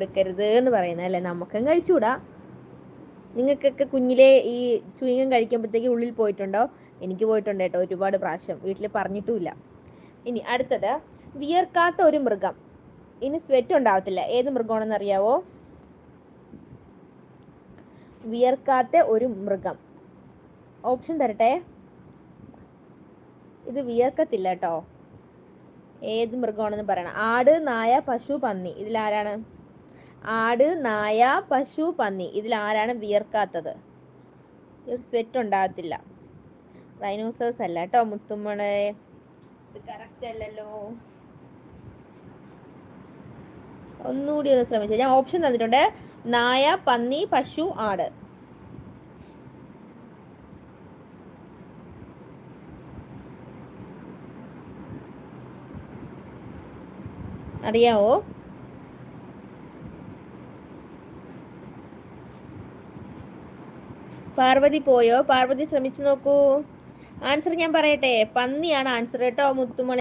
എടുക്കരുത് എന്ന് പറയുന്നത് അല്ലേ? നമുക്കും കഴിച്ചുകൂടാ. നിങ്ങൾക്കൊക്കെ കുഞ്ഞിലെ ഈ ചുയിങ്ങം കഴിക്കുമ്പോഴത്തേക്ക് ഉള്ളിൽ പോയിട്ടുണ്ടോ? എനിക്ക് പോയിട്ടുണ്ട് കേട്ടോ, ഒരുപാട് പ്രാവശ്യം. വീട്ടിൽ പറഞ്ഞിട്ടുമില്ല. ഇനി അടുത്തത്, വിയർക്കാത്ത ഒരു മൃഗം. ഇനി സ്വെറ്റ് ഉണ്ടാവത്തില്ല. ഏത് മൃഗമാണെന്ന് അറിയാവോ? വിയർക്കാത്ത ഒരു മൃഗം. ഓപ്ഷൻ തരട്ടെ. ഇത് വിയർക്കത്തില്ല കേട്ടോ. ഏത് മൃഗമാണെന്ന് പറയണം. ആട്, നായ, പശു, പന്നി. ഇതിലാരാണ്? ആട്, നായ, പശു, പന്നി. ഇതിലാരാണ് വിയർക്കാത്തത്? ഒരു സ്വെറ്റ് ഉണ്ടാകത്തില്ല. റൈനോസേഴ്സ് അല്ല കേട്ടോ മുത്തുമ്മളെ. ഇത് കറക്റ്റ് അല്ലല്ലോ. ഒന്നുകൂടി ഒന്ന് ശ്രമിച്ചു. ഞാൻ ഓപ്ഷൻ തന്നിട്ടുണ്ട്: നായ, പന്നി, പശു, ആട്. അറിയാവോ? പാർവതി പോയോ? പാർവതി ശ്രമിച്ചു നോക്കൂ. ആൻസർ ഞാൻ പറയട്ടെ. പന്നിയാണ് ആൻസർ കേട്ടോ മുത്തുമണി.